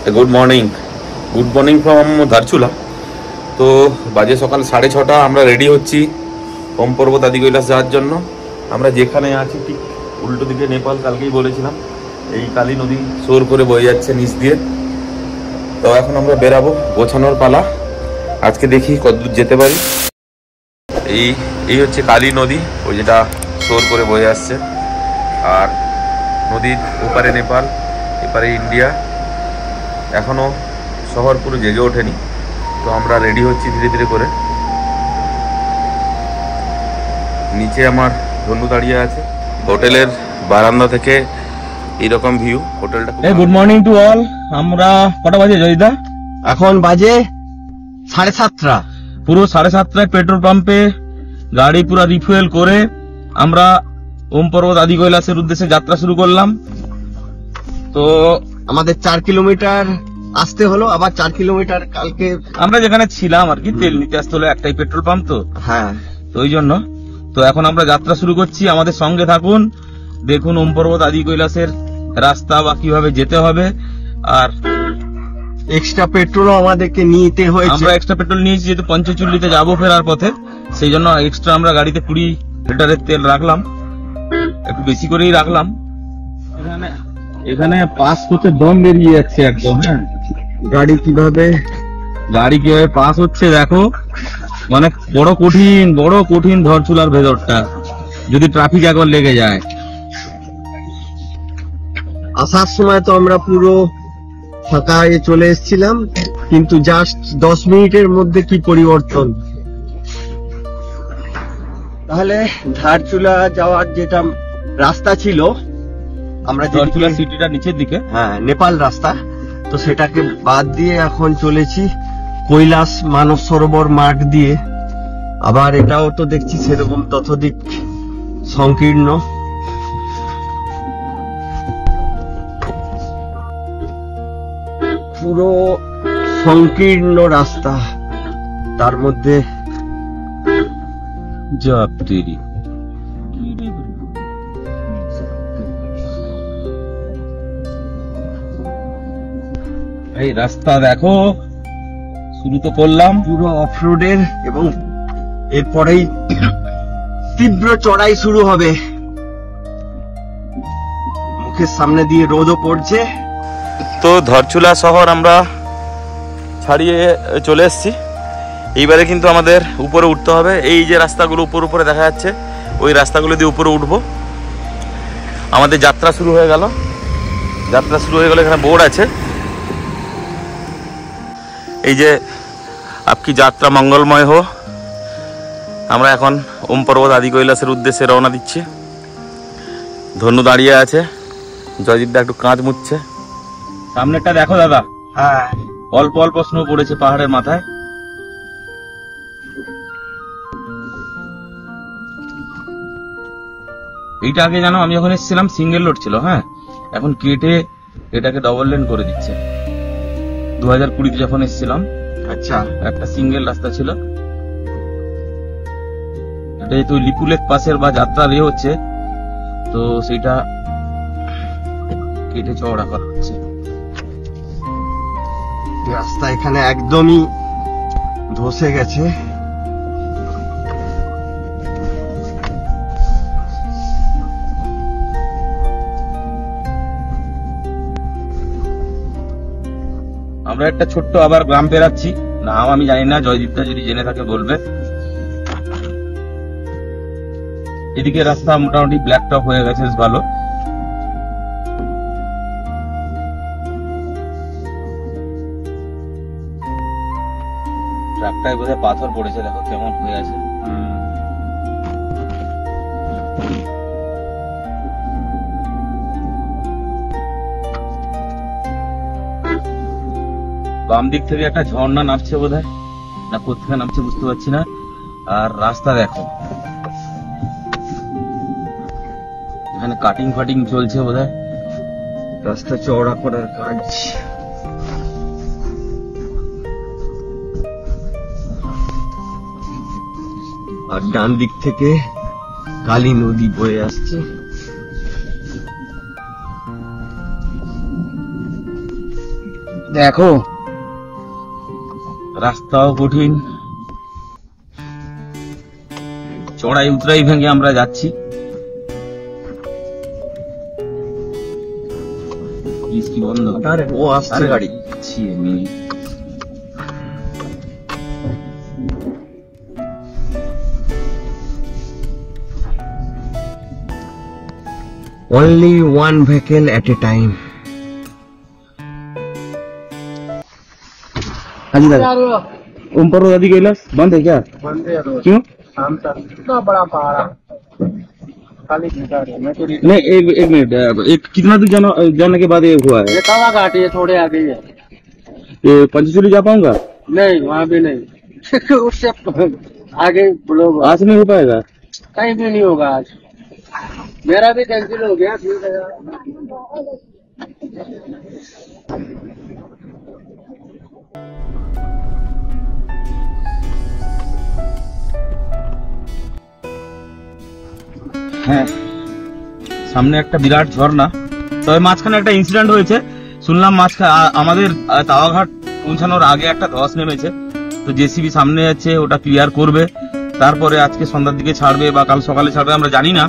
Good morning from Dharchula. तो बाजे सकाल 6:30 আমরা রেডি হচ্ছি ওম পর্বত আদি কৈলাস যাওয়ার জন্য। আমরা যেখানে আছি ঠিক উল্টো দিকে নেপাল, কালকেই বলেছিলাম। এই কালী নদী সোর করে বয়ে যাচ্ছে নিচ দিয়ে। তো এখন আমরা বেরাবো, গোছানোর পালা। আজকে দেখি কতদূর যেতে পারি। এই হচ্ছে কালী নদী, ওই যেটা সোর করে বয়ে আসছে। আর নদীর ওপারে নেপাল, এপারে ইন্ডিয়া। এখনো শহর পুরো জেগে ওঠেনি। তো আমরা রেডি হচ্ছি ধীরে ধীরে করে। নিচে আমার ধনু দাঁড়িয়ে আছে। হোটেলের বারান্দা থেকে এইরকম ভিউ হোটেলটা। Good morning to all. আমরা কটা বাজে জয়িদা? এখন বাজে 7:30। পুরো 7:30 পেট্রোল পাম্পে গাড়ি পুরো রিফুয়েল করে আমরা ওম পর্বত আদি কৈলাসের উদ্দেশ্যে যাত্রা শুরু করলাম। তো আমাদের 4 কিলোমিটার আসতে হলো, আবার 4 কিলোমিটার কালকে আমরা যেখানে ছিলাম আর কি তেল নিতে আসতে হলো, একটাই পেট্রোল পাম্প তো। হ্যাঁ, তো ওই জন্য তো এখন আমরা যাত্রা শুরু করছি। আমাদের সঙ্গে থাকুন, দেখুন ওম পর্বত আদি কৈলাসের রাস্তা বা কিভাবে যেতে হবে। আর এক্সট্রা পেট্রোলও আমাদেরকে নিতে হয়েছে। আমরা এক্সট্রা পেট্রোল নিয়েছি যেহেতু পঞ্চচুল্লিতে যাবো ফেরার পথে, সেই জন্য এক্সট্রা আমরা গাড়িতে 20 লিটারের তেল রাখলাম, একটু বেশি করেই রাখলাম। এখানে পাস করতে দম বেরিয়ে যাচ্ছে একদম। হ্যাঁ, গাড়ি কিভাবে পাস হচ্ছে দেখো। মানে বড় কঠিন ধরচুলার ভেতরটা, যদি ট্রাফিক একবার লেগে যায়। আসার সময় তো আমরা পুরো ফাঁকায় চলে এসেছিলাম, কিন্তু জাস্ট 10 মিনিটের মধ্যে কি পরিবর্তন। তাহলে ধারচুলা যাওয়ার যেটা রাস্তা ছিল, আমরা ধারচুলা সিটিটা নিচের দিকে, হ্যাঁ নেপাল রাস্তা, তো সেটাকে বাদ দিয়ে এখন চলেছি কৈলাস মানস সরোবর মার্গ দিয়ে। আবার এটাও তো দেখছি সেরকম ততোধিক সংকীর্ণ। পুরো সংকীর্ণ রাস্তা, তার মধ্যে এই রাস্তা দেখো, শুরু তো করলাম পুরো অফ রোডের, এবং এরপরেই তীব্র চড়াই শুরু হবে। মুখের সামনে দিয়ে রোদও পড়ছে। তো ধরচুলা শহর আমরা ছাড়িয়ে চলে এসেছি। এইবারে কিন্তু আমাদের উপরে উঠতে হবে। এই যে রাস্তাগুলো উপরে দেখা যাচ্ছে, ওই রাস্তাগুলো দিয়ে উপরে উঠবো। আমাদের যাত্রা শুরু হয়ে গেল। এখানে বোর্ড আছে, এই যে আপকি যাত্রা মঙ্গলময় হো। আমরা এখন ওম পর্বত আদি কৈলাসের উদ্দেশ্যে রওনা দিচ্ছি। ধনু দাঁড়িয়ে আছে, জয়জিৎদা একটু কাঁচ মুছছে। সামনেটা দেখো দাদা, হ্যাঁ অল্প অল্প স্নো পড়েছে পাহাড়ের মাথায়। এইটা আগে জানো আমি যখন এসেছিলাম সিঙ্গেল রোড ছিল। হ্যাঁ, এখন কেটে এটাকে ডবল লেন করে দিচ্ছে। 2020 যখন এসেছিলাম, আচ্ছা, একটা সিঙ্গেল রাস্তা ছিল। এটা যেহেতু লিপুলেক পাশের বা যাত্রা ইয়ে হচ্ছে, তো সেটা কেটে চওড়া করা হচ্ছে। রাস্তা এখানে একদমই ধসে গেছে। আমরা একটা ছোট্ট আবার গ্রাম পেরাচ্ছি, নাম আমি জানি না, জয়দীপটা যদি জেনে থাকে বলবে। এদিকে রাস্তা মোটামুটি ব্ল্যাক টপ হয়ে গেছে, ভালো। ট্রাকটায় বোধহয় পাথর পড়েছে, দেখো কেমন হয়ে আছে। বাম দিক থেকে একটা ঝর্ণা নামছে বোধহয়, না কোথায় নামছে বুঝতে পারছি না। আর রাস্তা দেখো, এখানে কাটিং ফাটিং চলছে বোধহয়, রাস্তা চওড়া করার কাজ। আর ডান দিক থেকে কালী নদী বয়ে আসছে। দেখো রাস্তাও কঠিন, চড়াই উতরাই ভেঙে আমরা যাচ্ছি। কি বন্ধ? ও আসছে গাড়ি। Only one vehicle at a time. हाँ जी दादा, ओम पर्वत आदि कैलाश बंद है क्या? बंद है रोड। क्यों? शाम तक इतना बड़ा पहाड़ खाली घंटा है। मैं तो नहीं एक मिनट, एक कितना दूर जाने के बाद ये हुआ है? ये तवा घाट है, थोड़े आगे ही है। ये पंचशीली जा पाऊंगा? नहीं वहाँ भी नहीं उससे आगे लोग आज नहीं हो पाएगा? कहीं भी नहीं होगा आज। मेरा भी कैंसिल हो गया। ठीक है यार। হ্যাঁ, সামনে একটা বিরাট ঝর্ণা। তবে মাঝখানে একটা ইনসিডেন্ট হয়েছে, শুনলাম আমাদের তাওয়াঘাট পৌঁছানোর আগে একটা ধস নেমেছে, তো জেসিবি সামনে যাচ্ছে, ওটা ক্লিয়ার করবে, তারপরে আজকে সন্ধ্যার দিকে ছাড়বে বা কাল সকালে ছাড়বে, আমরা জানি না,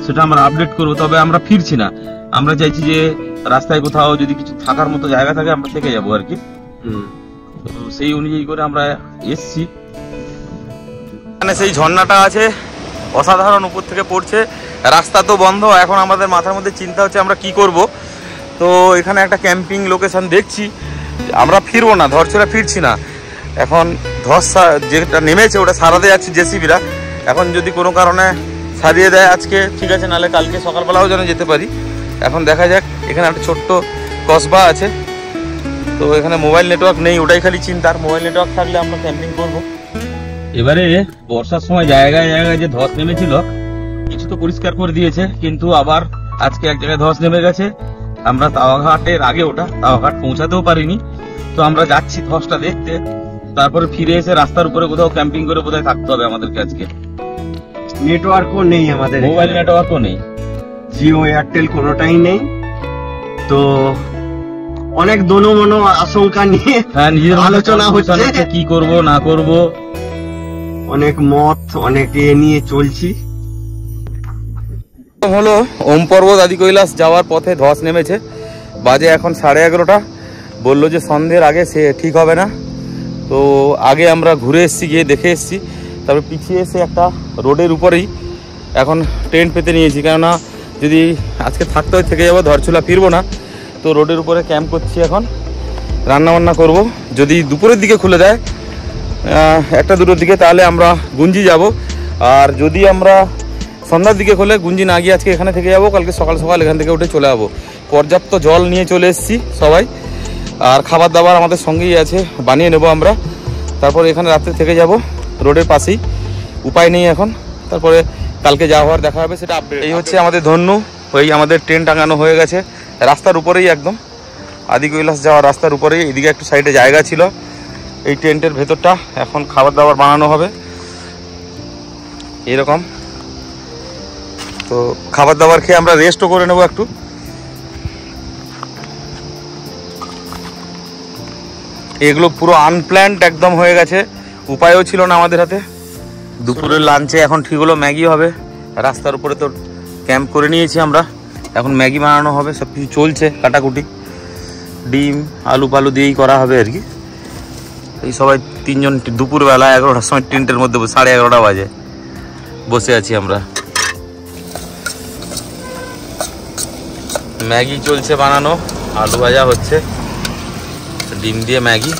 সেটা আমরা আপডেট করবো। তবে আমরা ফিরছি না, আমরা চাইছি যে রাস্তায় কোথাও যদি কিছু থাকার মতো জায়গা থাকে আমরা থেকে যাবো আর কি। তো সেই অনুযায়ী করে আমরা এসছি। সেই ঝর্ণাটা আছে, অসাধারণ উপর থেকে পড়ছে, রাস্তা তো বন্ধ। এখন আমাদের মাথার মধ্যে চিন্তা হচ্ছে আমরা কি করব। তো এখানে একটা ক্যাম্পিং লোকেশন দেখছি, আমরা ফিরবো না, ধরছড়া ফিরছি না। এখন ধস যেটা নেমেছে ওটা সারাতে যাচ্ছে জেসিবিরা, এখন যদি কোনো কারণে সারিয়ে দেয় আজকে ঠিক আছে, নাহলে কালকে সকালবেলাও যেন যেতে পারি। এখন দেখা যাক। এখানে একটা ছোট্ট কসবা আছে, তো এখানে মোবাইল নেটওয়ার্ক নেই, ওটাই খালি চিন্তার। মোবাইল নেটওয়ার্ক থাকলে আমরা ক্যাম্পিং করবো। এবারে বর্ষার সময় জায়গায় জায়গায় যে ধস নেমেছিল কিছু তো পরিষ্কার করে দিয়েছে, কিন্তু আবার আজকে এক জায়গায় ধস নেমে গেছে। আমরা তাওয়াঘাটের আগে ওটা তাওয়াঘাট পৌঁছাতেও পারিনি, তো আমরা যাচ্ছি ধসটা দেখতে, তারপরে ফিরে এসে রাস্তার উপরে কোথাও ক্যাম্পিং করে কোথায় থাকতে হবে আমাদেরকে। আজকে নেটওয়ার্কও নেই আমাদের, মোবাইল নেটওয়ার্কও নেই, জিও এয়ারটেল কোনোটাই নেই। তো অনেক দোনো-মনো আশঙ্কা নিয়ে নিজের আলোচনা হচ্ছে কি করব না করব, অনেক মত অনেক নিয়ে চলছি। হলো ওম পর্বত আদি কৈলাস যাওয়ার পথে ধস নেমেছে, বাজে এখন 11:30। বললো যে সন্ধ্যের আগে সে ঠিক হবে না, তো আগে আমরা ঘুরে এসেছি, গিয়ে দেখে এসেছি, তারপর পিছিয়ে এসে একটা রোডের উপরেই এখন টেন্ট পেতে নিয়েছি, কেননা যদি আজকে থাকতে হয় থেকে যাবো, ধরছুলা ফিরবো না। তো রোডের উপরে ক্যাম্প করছি, এখন রান্নাবান্না করব। যদি দুপুরের দিকে খুলে দেয় 1-2টোর দিকে, তাহলে আমরা গুঞ্জি যাব। আর যদি আমরা সন্ধ্যার দিকে খোলে, গুঞ্জি না গিয়ে আজকে এখানে থেকে যাবো, কালকে সকাল সকাল এখান থেকে উঠে চলে যাবো। পর্যাপ্ত জল নিয়ে চলে এসেছি সবাই, আর খাবার দাবার আমাদের সঙ্গেই আছে, বানিয়ে নেব আমরা। তারপর এখানে রাত্রে থেকে যাব রোডের পাশেই, উপায় নেই এখন। তারপরে কালকে যা হওয়ার দেখা হবে সেটা আপডেট। এই হচ্ছে আমাদের ধন্যু, ওই আমাদের ট্রেন টাঙানো হয়ে গেছে রাস্তার উপরেই, একদম আদি কৈলাস যাওয়ার রাস্তার উপরেই। এদিকে একটু সাইডে জায়গা ছিল, এই টেন্টের ভেতরটা এখন খাবার দাবার বানানো হবে এরকম। তো খাবার দাবার খেয়ে আমরা রেস্টও করে নেবো একটু। এগুলো পুরো আনপ্ল্যান্ড একদম হয়ে গেছে, উপায়ও ছিল না আমাদের হাতে। দুপুরের লাঞ্চে এখন ঠিক হলো ম্যাগি হবে, রাস্তার উপরে তো ক্যাম্প করে নিয়েছি আমরা, এখন ম্যাগি বানানো হবে, সব কিছু চলছে, কাটাকুটি ডিম আলু পালু দিয়েই করা হবে আর কি। এই সবাই 3 জন দুপুরবেলা 11টার সময় টেন্টের মধ্যে 11:30 বাজে বসে আছি আমরা। ম্যাগি চলছে বানানো, আলু ভাজা হচ্ছে, ডিম দিয়ে ম্যাগি।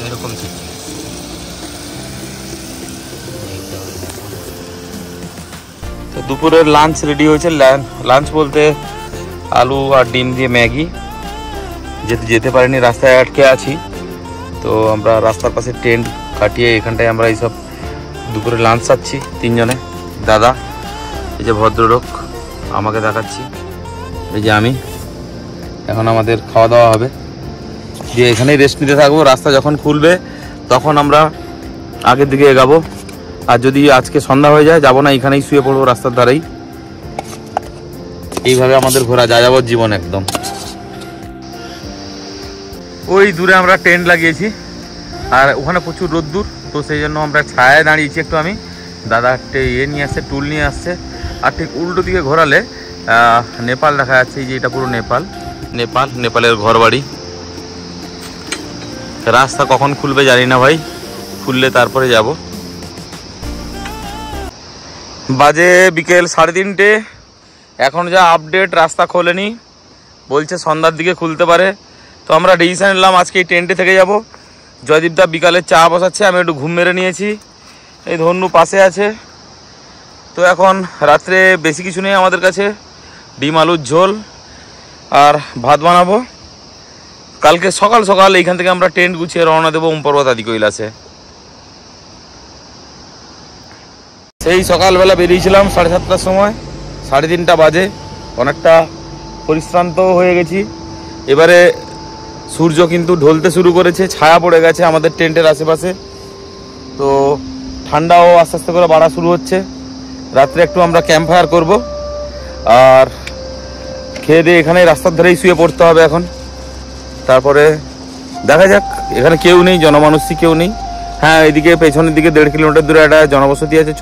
এরকম তো দুপুরের লাঞ্চ রেডি হয়েছে। লাঞ্চ বলতে আলু আর ডিম দিয়ে ম্যাগি। যেতে পারিনি, রাস্তায় আটকে আছি, তো আমরা রাস্তার পাশে টেন্ট কাটিয়ে এখানটায় আমরা এইসব দুপুরে লাঞ্চ খাচ্ছি 3 জনে। দাদা, এই যে ভদ্রলোক আমাকে দেখাচ্ছি, এই যে আমি। এখন আমাদের খাওয়া দাওয়া হবে, দিয়ে এখানেই রেস্ট নিতে থাকবো। রাস্তা যখন খুলবে তখন আমরা আগের দিকে এগাবো, আর যদি আজকে সন্ধ্যা হয়ে যায় যাবো না, এখানেই শুয়ে পড়বো রাস্তার ধারেই। এইভাবে আমাদের ঘোরা যাযাবর জীবন একদম। ওই দূরে আমরা টেন্ট লাগিয়েছি আর ওখানে প্রচুর রোদ্দুর, তো সেই জন্য আমরা ছায়ায় দাঁড়িয়েছি একটু। আমি দাদা একটা নিয়ে আসছে, টুল নিয়ে আসছে। আর ঠিক উল্টো দিকে ঘোরালে নেপাল দেখা যাচ্ছে। এই যে এটা পুরো নেপালের ঘর বাড়ি। রাস্তা কখন খুলবে জানি না ভাই, খুললে তারপরে যাব। বাজে বিকেল 3:30। এখন যা আপডেট, রাস্তা খোলেনি, বলছে সন্ধ্যার দিকে খুলতে পারে। তো আমরা ডিসিশন নিলাম আজকে এই টেন্টে থেকে যাব। জয়দীপদা বিকালে চা বসাচ্ছে, আমি একটু ঘুম মেরে নিয়েছি। এই ধন্যু পাশে আছে। তো এখন রাত্রে বেশি কিছু নেই আমাদের কাছে, ডিম আলুর ঝোল আর ভাত বানাবো। কালকে সকাল সকাল এইখান থেকে আমরা টেন্ট গুছিয়ে রওনা দেবো পর্বত আদি কৈলাসে। সেই সকালবেলা বেরিয়েছিলাম 7:30টার সময়, 3:30 বাজে। অনেকটা পরিশ্রান্ত হয়ে গেছি। এবারে সূর্য কিন্তু ঢলতে শুরু করেছে, ছায়া পড়ে গেছে আমাদের টেন্টের আশেপাশে। তো ঠান্ডাও আস্তে আস্তে করে বাড়া শুরু হচ্ছে। রাত্রে একটু আমরা ক্যাম্প ফায়ার করবো আর খেয়ে দিয়ে এখানে রাস্তার ধারেই শুয়ে পড়তে হবে এখন। তারপরে দেখা যাক। এখানে কেউ নেই, জনমানুষই কেউ নেই। হ্যাঁ, এদিকে পেছনের দিকে 1.5 কিলোমিটার দূরে একটা জনবসতি আছে,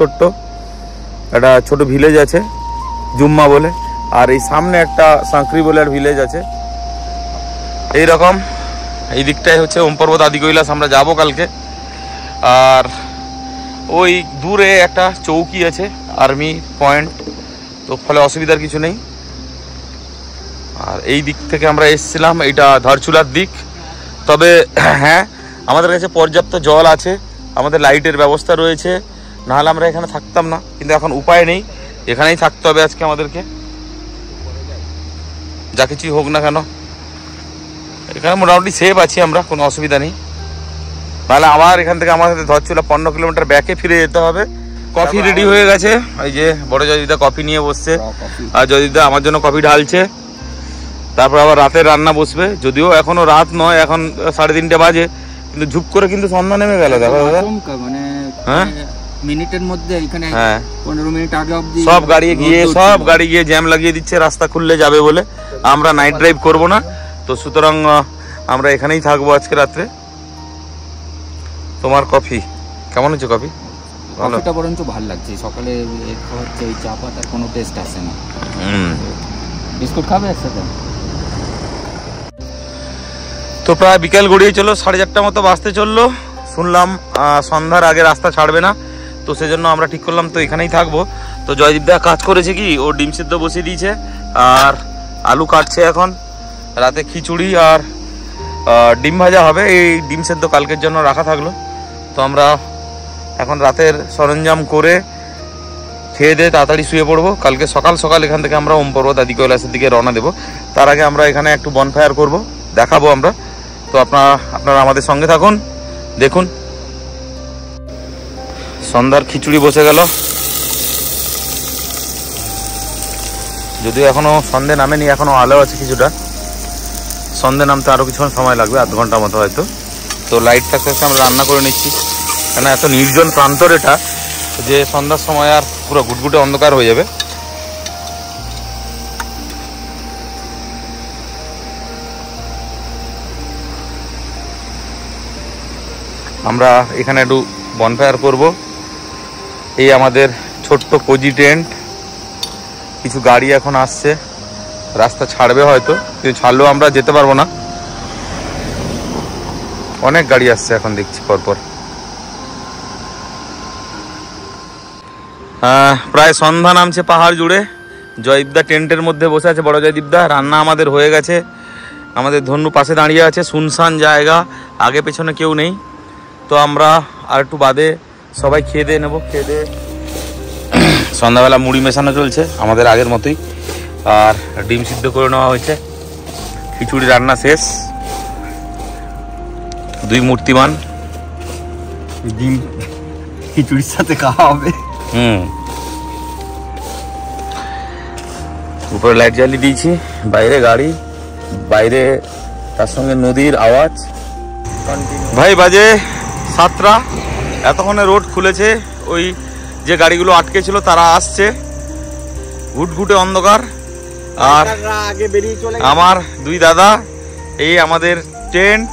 একটা ছোট ভিলেজ আছে জুম্মা বলে। আর এই সামনে একটা সাঁকরি বলে একটা ভিলেজ আছে। এইরকম এই দিকটাই হচ্ছে পর্বত আদি কৈলাস আমরা যাব কালকে। আর ওই দূরে একটা চৌকি আছে, আর্মি পয়েন্ট, তো ফলে অসুবিধার কিছু নেই। আর এই দিক থেকে আমরা এসেছিলাম, এইটা ধারচুলার দিক। তবে হ্যাঁ, আমাদের কাছে পর্যাপ্ত জল আছে, আমাদের লাইটের ব্যবস্থা রয়েছে, নাহলে আমরা এখানে থাকতাম না। কিন্তু এখন উপায় নেই, এখানেই থাকতে হবে আজকে আমাদেরকে, যা কিছুই হোক না কেন। এখানে মোটামুটি সেফ আছি আমরা, কোনো অসুবিধা নেই। নাহলে আবার এখান থেকে আমাদের ধারচুলা 15 কিলোমিটার ব্যাকে ফিরে যেতে হবে। কফি রেডি হয়ে গেছে, এই যে বড় জয়দীপদা কফি নিয়ে বসছে, আর জয়দীপদা আমার জন্য কফি ঢালছে। তারপর আবার রাতের রান্না বসবে, যদিও এখনো রাত নয়, এখন 3:30 বাজে, কিন্তু ঝুপ করে কিন্তু সন্ধ্যা নেমে গেল। দেখো দাদা, মানে হ্যাঁ মিনিটের মধ্যে এখানে 15 মিনিট আগে অবধি সব গাড়ি গিয়ে জ্যাম লাগিয়ে দিচ্ছে রাস্তা খুললে যাবে বলে। আমরা নাইট ড্রাইভ করব না, তো সুতরাং আমরা এখানেই থাকবো আজকে রাত্রে। তোমার কফি কেমন হচ্ছে? কফিটা বরঞ্চ ভালো লাগছে। সকালে হচ্ছে ওই চা পাতার কোনো টেস্ট আসে না। বিস্কুট খাবে একসাথে? তো প্রায় বিকেল গড়িয়ে চলো, 4:30 মতো বাজতে চললো। শুনলাম সন্ধ্যার আগে রাস্তা ছাড়বে না, তো সেজন্য আমরা ঠিক করলাম তো এখানেই থাকবো। তো জয়দীপদা কাজ করেছে কি, ও ডিম সিদ্ধ বসিয়ে দিয়েছে আর আলু কাটছে। এখন রাতে খিচুড়ি আর ডিম ভাজা হবে। এই ডিম সিদ্ধ কালকের জন্য রাখা থাকলো। তো আমরা এখন রাতের সরঞ্জাম করে খেয়ে দিয়ে তাড়াতাড়ি শুয়ে পড়বো। কালকে সকাল সকাল এখান থেকে আমরা পর্বত আদি কৈলাসের দিকে রওনা দেবো। তার আগে আমরা এখানে একটু বনফায়ার করব, দেখাবো আমরা। তো আপনারা আমাদের সঙ্গে থাকুন, দেখুন। সন্ধ্যার খিচুড়ি বসে গেল, যদিও এখনো সন্ধে নামেনি, এখনো আলো আছে কিছুটা। সন্ধে নামতে আরো কিছুক্ষণ সময় লাগবে, 1/2 ঘন্টা মতো হয়তো। তো লাইট থাকতে থাকতে আমরা রান্না করে নিচ্ছি, কেন এত নির্জন প্রান্তর এটা যে সন্ধ্যার সময় আর পুরো গুটগুটে অন্ধকার হয়ে যাবে। আমরা এখানে একটু বনফায়ার করব। এই আমাদের ছোট্ট কোজি টেন্ট। কিছু গাড়ি এখন আসছে, রাস্তা ছাড়বে হয়তো, কিন্তু ছাড়লেও আমরা যেতে পারবো না। অনেক গাড়ি আসছে এখন দেখছি পরপর। প্রায় সন্ধ্যা নামছে পাহাড় জুড়ে। জয়দীপদা টেন্টের মধ্যে বসে আছে, বড় জয়দীপদা। রান্না আমাদের হয়ে গেছে, আমাদের ধন্যু পাশে দাঁড়িয়ে আছে। শুনশান জায়গা, আগে পেছনে কেউ নেই। তো আমরা আর একটু বাদে সবাই খেয়ে দিয়ে নেবো। খেয়ে দিয়ে সন্ধ্যাবেলা মুড়ি মেশানো চলছে আমাদের আগের মতোই, আর ডিম সিদ্ধ করে নেওয়া হয়েছে। খিচুড়ি রান্না শেষ, 2 মূর্তিমান ডিম খিচুড়ির সাথে খাওয়া হবে। উপরে লাইট জ্বালিয়ে দিয়েছি, বাইরে গাড়ি, বাইরে তার সঙ্গে নদীর আওয়াজ। ভাই বাজে 7টা, এতক্ষণে রোড খুলেছে। ওই যে গাড়িগুলো আটকে ছিল তারা আসছে। ঘুটঘুটে অন্ধকার, আর আগে বেরিয়ে চলে আমার দুই দাদা, এই আমাদের টেন্ট,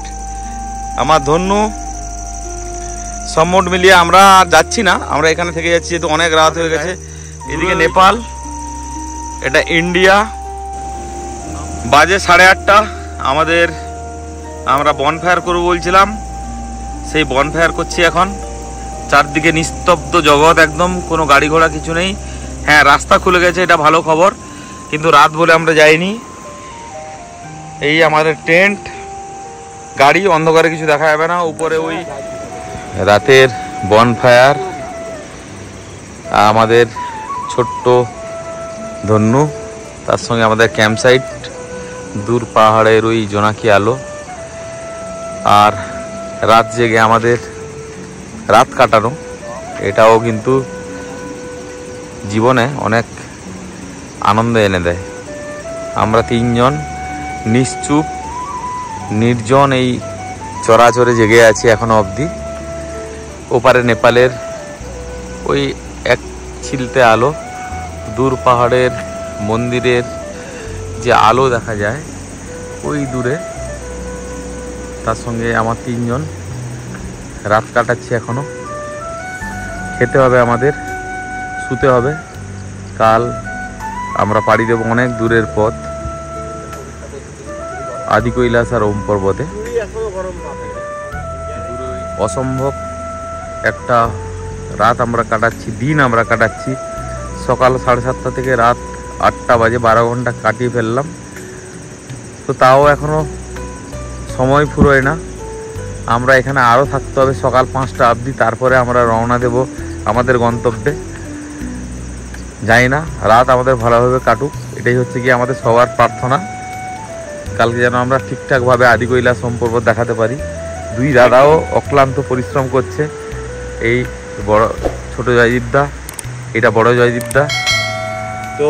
আমার ধন্যু, সব মোট মিলিয়ে আমরা আর যাচ্ছি না, আমরা এখানে থেকে যাচ্ছি যেহেতু অনেক রাত হয়ে গেছে। এদিকে নেপাল, এটা ইন্ডিয়া, বাজে 8:30। আমরা বনফায়ার করবো বলছিলাম, সেই বনফায়ার করছি এখন। চারদিকে নিস্তব্ধ জগৎ একদম, কোনো গাড়ি ঘোড়া কিছু নেই। হ্যাঁ, রাস্তা খুলে গেছে, এটা ভালো খবর, কিন্তু রাত বলে আমরা যাইনি। এই আমাদের টেন্ট, গাড়ি, অন্ধকারে কিছু দেখা যাবে না। উপরে ওই রাতের বনফায়ার, আমাদের ছোট্ট ধন্যু, তার সঙ্গে আমাদের ক্যাম্পসাইট, দূর পাহাড়ের ওই জোনাকি আলো, আর রাত জেগে আমাদের রাত কাটানো, এটাও কিন্তু জীবনে অনেক আনন্দ এনে দেয়। আমরা তিনজন নিশ্চুপ নির্জন এই চরাচরে জেগে আছি এখনো অবধি। ওপারে নেপালের ওই এক ছিলতে আলো, দূর পাহাড়ের মন্দিরের যে আলো দেখা যায় ওই দূরে, তার সঙ্গে আমার তিনজন রাত কাটাচ্ছি এখনো। খেতে হবে আমাদের, শুতে হবে, কাল আমরা পাড়ি দেবো অনেক দূরের পথ, আদি কৈলাস আর ওম পর্বতে। অসম্ভব একটা রাত আমরা কাটাচ্ছি, দিন আমরা কাটাচ্ছি। সকাল 7:30 থেকে রাত 8টা বাজে, 12 ঘন্টা কাটিয়ে ফেললাম। তো তাও এখনো সময় ফুরোয় না, আমরা এখানে আরও থাকতে হবে সকাল 5টা অবধি, তারপরে আমরা রওনা দেব আমাদের গন্তব্যে। যাই না, রাত আমাদের ভালোভাবে কাটুক, এটাই হচ্ছে কি আমাদের সবার প্রার্থনা। কালকে যেন আমরা ঠিকঠাকভাবে আদি কৈলাস ওম পর্বত দেখাতে পারি। দুই দাদাও অক্লান্ত পরিশ্রম করছে, এই বড় ছোট জয়দীপদা, এটা বড় জয়দীপদা। তো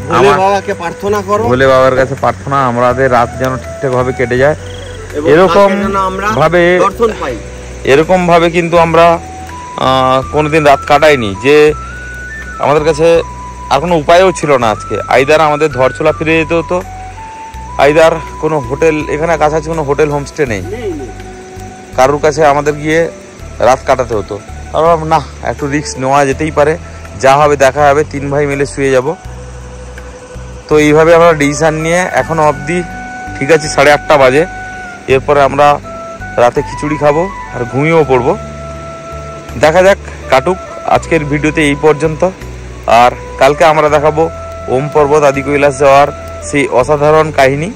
ভোলে বাবাকে প্রার্থনা করো, ভোলে বাবার কাছে প্রার্থনা আমাদের রাত যেন ঠিকঠাকভাবে কেটে যায়, এরকম ভাবে দর্শন পাই। এরকম ভাবে কিন্তু আমরা কোনোদিন রাত কাটাইনি, যে আমাদের কাছে আর কোনো উপায়ও ছিল না। আজকে আইদার আমাদের ধরছোলা ফিরে যেতে হতো, আইদার কোনো হোটেল, এখানে কাছাকাছি কোনো হোটেল হোমস্টে নেই, কারোর কাছে আমাদের গিয়ে রাত কাটাতে হতো। আর না, একটু রিস্ক নেওয়া যেতেই পারে, যা হবে দেখা হবে, 3 ভাই মিলে শুয়ে যাব। তো এইভাবে আমরা ডিসিশান নিয়ে এখনো অবধি ঠিক আছে 8:30 বাজে, এরপরে আমরা রাতে খিচুড়ি খাবো আর ঘুমিয়েও পড়বো। দেখা যাক, কাটুক। আজকের ভিডিওতে এই পর্যন্ত, আর কালকে আমরা দেখাবো ওম পর্বত আদি কৈলাস যাওয়ার সেই অসাধারণ কাহিনী।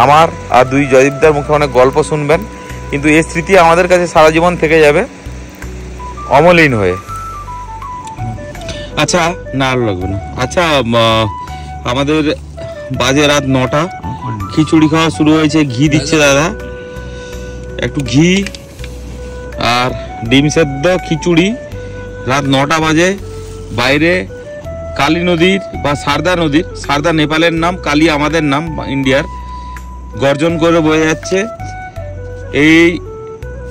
আমার আর দুই জয়দীপদার মুখে অনেক গল্প শুনবেন, কিন্তু এই স্মৃতি আমাদের কাছে সারা জীবন থেকে যাবে অমলিন হয়ে। আচ্ছা, না আর লাগবে না। আচ্ছা, আমাদের বাজে রাত 9টা, খিচুড়ি খাওয়া শুরু হয়েছে, ঘি দিচ্ছে দাদা, একটু ঘি আর ডিম সেদ্ধ খিচুড়ি। রাত 9টা বাজে, বাইরে কালী নদীর বা সারদা নদীর, সারদা নেপালের নাম, কালী আমাদের নাম ইন্ডিয়ার, গর্জন করে বয়ে যাচ্ছে। এই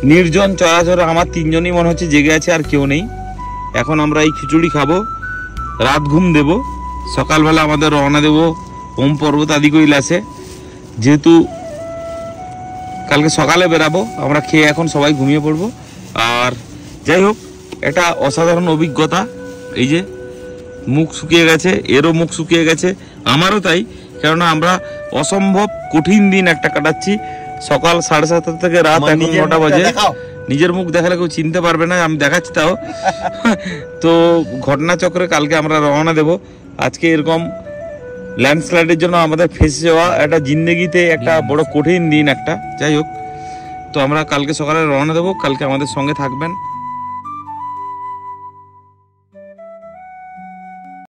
নির্জন চরাচরে আমার তিনজনই মনে হচ্ছে জেগে আছে, আর কেউ নেই। এখন আমরা এই খিচুড়ি খাবো, রাত ঘুম দেব, সকালবেলা আমাদের রওনা দেব ওম পর্বত আদি কৈলাসে। যেহেতু কালকে সকালে বেরাবো, আমরা খেয়ে এখন সবাই ঘুমিয়ে পড়বো। আর যাই হোক, এটা অসাধারণ অভিজ্ঞতা। এই যে মুখ শুকিয়ে গেছে, এরও মুখ শুকিয়ে গেছে, আমারও তাই, কেননা আমরা অসম্ভব কঠিন দিন একটা কাটাচ্ছি। সকাল 7:30 থেকে রাত এখন 9টা বাজে। নিজের মুখ দেখালে কেউ চিনতে পারবে না, আমি দেখাচ্ছি তাও। তো ঘটনাচক্রে কালকে আমরা রওনা দেব। আজকে এরকম ল্যান্ডস্লাইডের জন্য আমাদের ফেসে যাওয়া একটা জিন্দগিতে একটা বড় কঠিন দিন একটা। যাই হোক, তো আমরা কালকে সকালে রওনা দেবো, কালকে আমাদের সঙ্গে থাকবেন।